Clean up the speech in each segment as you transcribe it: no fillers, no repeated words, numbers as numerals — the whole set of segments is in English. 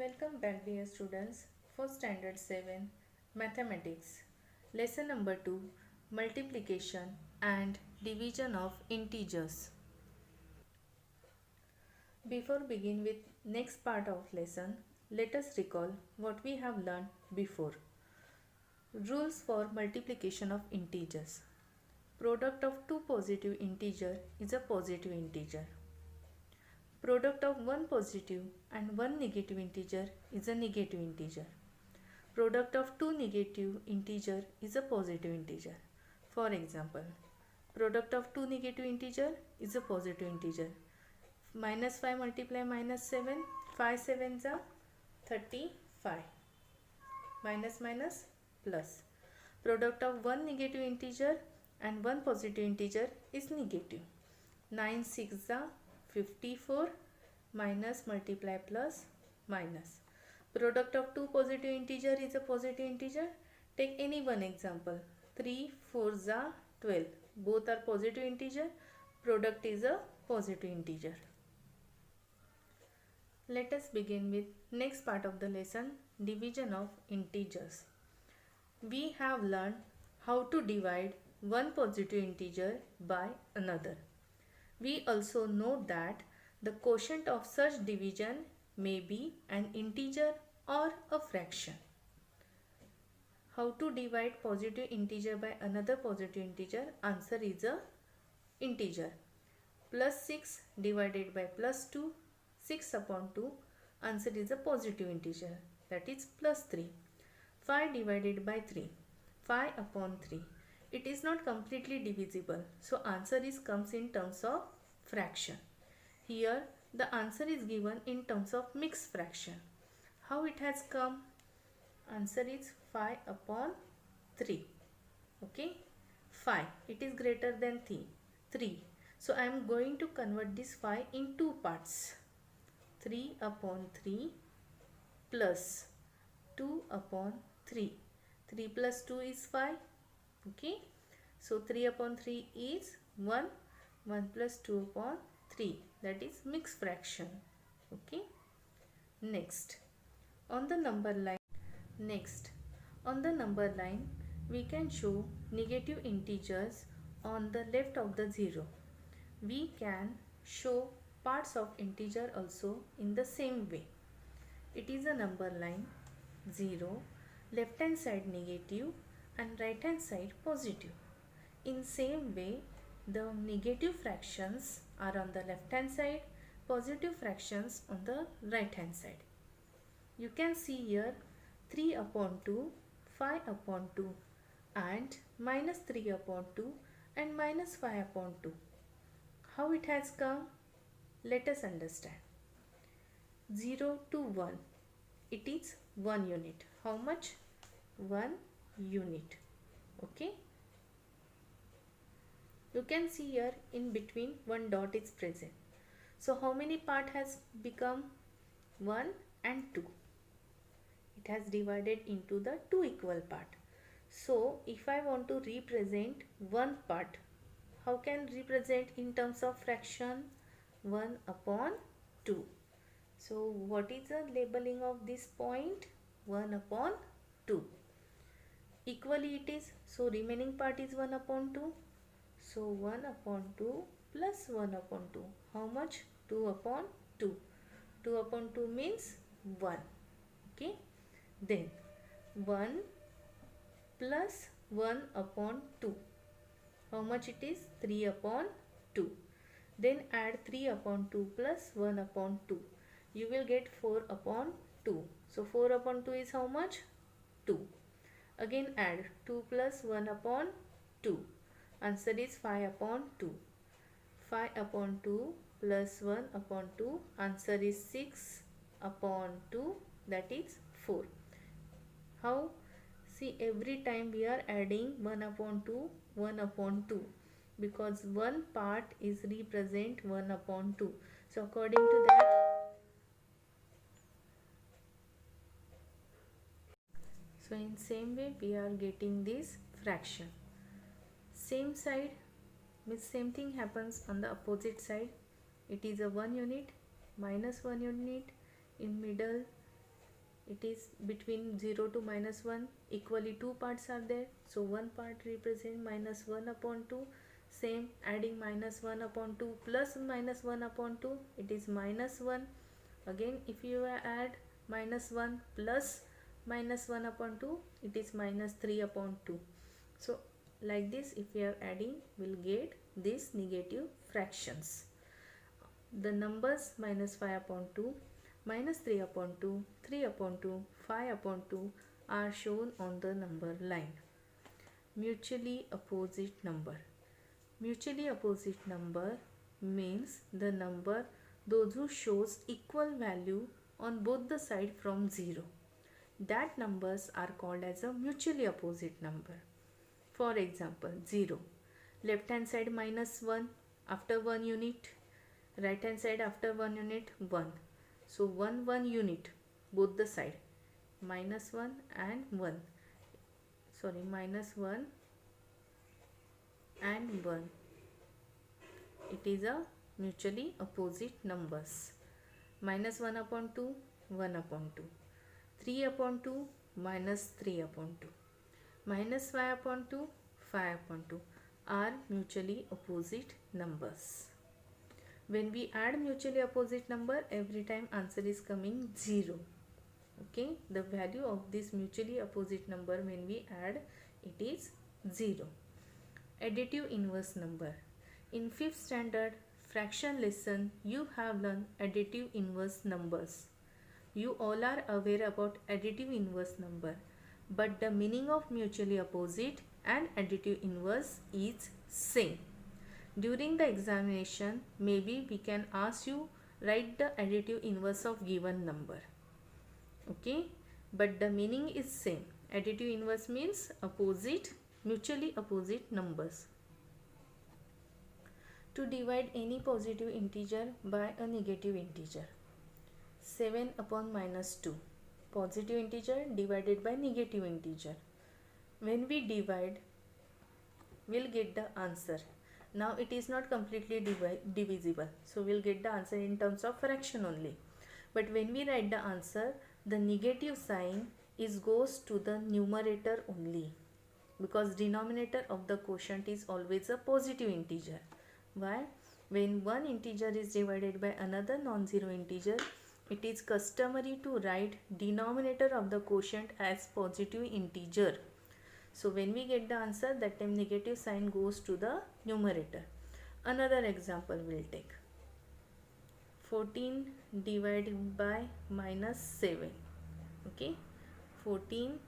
Welcome back dear students for standard 7 mathematics. Lesson number 2, multiplication and division of integers. Before begin with next part of lesson, let us recall what we have learned before. Rules for multiplication of integers. Product of two positive integer is a positive integer. Product of one positive and one negative integer is a negative integer. Product of two negative integer is a positive integer. For example, product of two negative integer is a positive integer. Minus 5 multiply minus 7, 5 sevens are 35. Minus minus plus. Product of one negative integer and one positive integer is negative. 9 6 are 54, minus multiply plus minus. Product of two positive integer is a positive integer. Take any one example. 3 4 are 12. Both are positive integer. Product is a positive integer. Let us begin with next part of the lesson, division of integers. We have learned how to divide one positive integer by another. We also know that the quotient of such division may be an integer or a fraction. How to divide positive integer by another positive integer? Answer is a integer. Plus 6 divided by plus 2, 6 upon 2. Answer is a positive integer, that is plus 3. 5 divided by 3, 5 upon 3. It is not completely divisible, so answer comes in terms of fraction. Here the answer is given in terms of mixed fraction. How it has come? Answer is 5 upon 3. Okay, 5, it is greater than 3. So I am going to convert this 5 in two parts. 3 upon 3 plus 2 upon 3. 3 plus 2 is 5. Okay, so 3 upon 3 is 1. 1 plus 2 upon 3, that is mixed fraction. Okay, next on the number line we can show negative integers on the left of the 0. We can show parts of integer also in the same way. It is a number line 0, left hand side negative and right hand side positive. In same way, the negative fractions are on the left hand side, positive fractions on the right hand side. You can see here 3 upon 2, 5 upon 2 and minus 3 upon 2 and minus 5 upon 2. How it has come? Let us understand. 0 to 1, it is 1 unit. How much? 1 unit. Okay. You can see here in between one dot is present. So how many part has become? 1 and 2. It has divided into the two equal part. So if I want to represent one part, how can represent in terms of fraction? 1 upon 2. So what is the labeling of this point? 1 upon 2. Equally it is, so remaining part is 1 upon 2. So 1 upon 2 plus 1 upon 2. How much? 2 upon 2. 2 upon 2 means 1. Okay. Then 1 plus 1 upon 2. How much it is? 3 upon 2. Then add 3 upon 2 plus 1 upon 2. You will get 4 upon 2. So 4 upon 2 is how much? 2. Again add 2 plus 1 upon 2. Answer is 5 upon 2. 5 upon 2 plus 1 upon 2. Answer is 6 upon 2, that is 4. How? See, every time we are adding 1 upon 2, 1 upon 2. Because one part is represent 1 upon 2. So according to that, so in same way we are getting this fraction. Same side means same thing happens on the opposite side. It is a 1 unit, minus 1 unit, in middle it is between 0 to -1, equally two parts are there, so one part represent -1 upon 2. Same, adding -1 upon 2 plus -1 upon 2, it is -1. Again, if you add -1 plus -1 upon 2, it is -3 upon 2. So like this, if we are adding, we'll get these negative fractions. The numbers -5 upon 2, -3 upon 2, 3 upon 2, 5 upon 2 are shown on the number line. Mutually opposite number. Mutually opposite number means the number those who shows equal value on both the side from 0. That numbers are called as a mutually opposite number. For example, 0. Left hand side -1 after 1 unit. Right hand side after 1 unit 1. So 1 unit both the side, -1 and 1. Sorry, -1 and 1. It is a mutually opposite numbers. -1 upon 2, 1 upon 2. 3 upon 2, -3 upon 2. -5 upon 2, 5 upon 2 are mutually opposite numbers. When we add mutually opposite number, every time answer is coming 0. Okay, the value of this mutually opposite number when we add, it is 0. Additive inverse number. In 5th standard fraction lesson, you have learned additive inverse numbers. You all are aware about additive inverse number, but the meaning of mutually opposite and additive inverse is same. During the examination, maybe we can ask you write the additive inverse of given number. Okay, but the meaning is same. Additive inverse means opposite, mutually opposite numbers. To divide any positive integer by a negative integer. 7 upon -2. Positive integer divided by negative integer. When we divide, we'll get the answer. Now it is not completely divisible, so we'll get the answer in terms of fraction only. But when we write the answer, the negative sign goes to the numerator only, because denominator of the quotient is always a positive integer. Why? When one integer is divided by another non-zero integer, it is customary to write denominator of the quotient as positive integer. So when we get the answer, that time negative sign goes to the numerator. Another example we'll take. 14 divided by -7. Okay, 14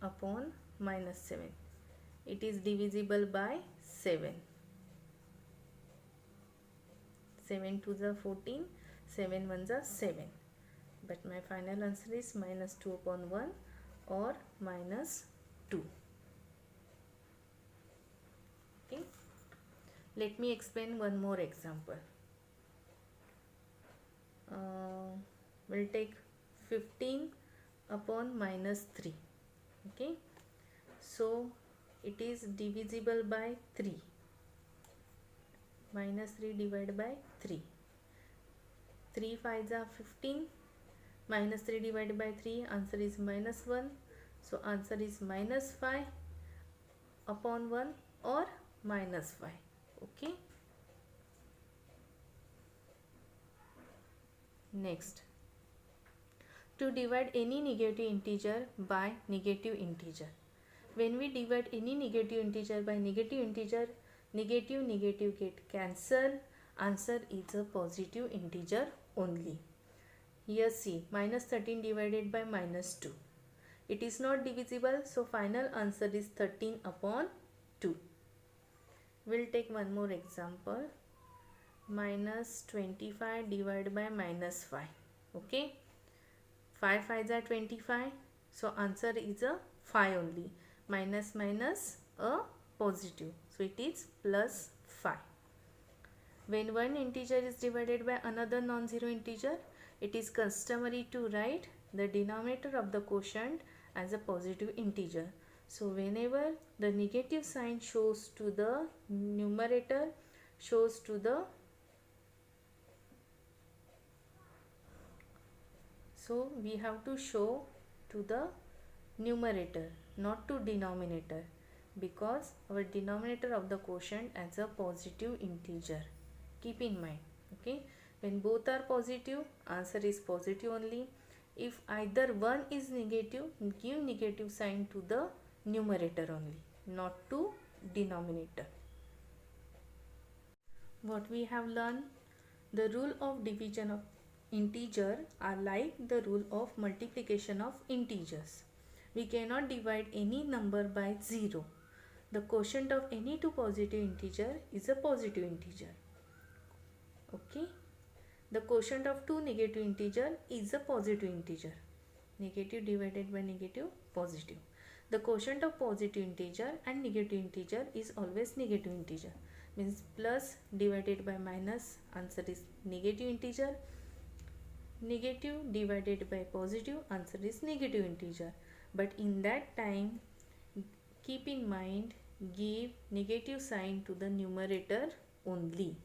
upon -7. It is divisible by 7. 7 to the 14, 7 ones are 7. But my final answer is -2 upon 1 or -2. Okay. Let me explain one more example. We'll take 15 upon -3. Okay, so it is divisible by 3. -3 divided by 3. 3 5s are 15. -3 divided by 3, answer is -1. So answer is -5 upon 1 or -5. Okay. Next, to divide any negative integer by negative integer. When we divide any negative integer by negative integer, negative get cancelled. Answer is a positive integer only. Here see, -13 divided by -2. It is not divisible, so final answer is 13 upon 2. We'll take one more example. -25 divided by -5. Okay, 5 5s are 25, so answer is a 5 only. Minus a positive, so it is +5. When one integer is divided by another non-zero integer, it is customary to write the denominator of the quotient as a positive integer. So whenever the negative sign shows to the numerator, shows to the So we have to show to the numerator, not to denominator, because our denominator of the quotient as a positive integer. Keep in mind, okay, when both are positive, answer is positive only. If either one is negative, give negative sign to the numerator only, not to denominator. What we have learned, the rule of division of integer are like the rule of multiplication of integers. We cannot divide any number by 0. The quotient of any two positive integer is a positive integer. Okay. The quotient of two negative integer is a positive integer. Negative divided by negative, positive. The quotient of positive integer and negative integer is always negative integer. Means plus divided by minus, answer is negative integer. Negative divided by positive, answer is negative integer. But in that time, keep in mind, give negative sign to the numerator only.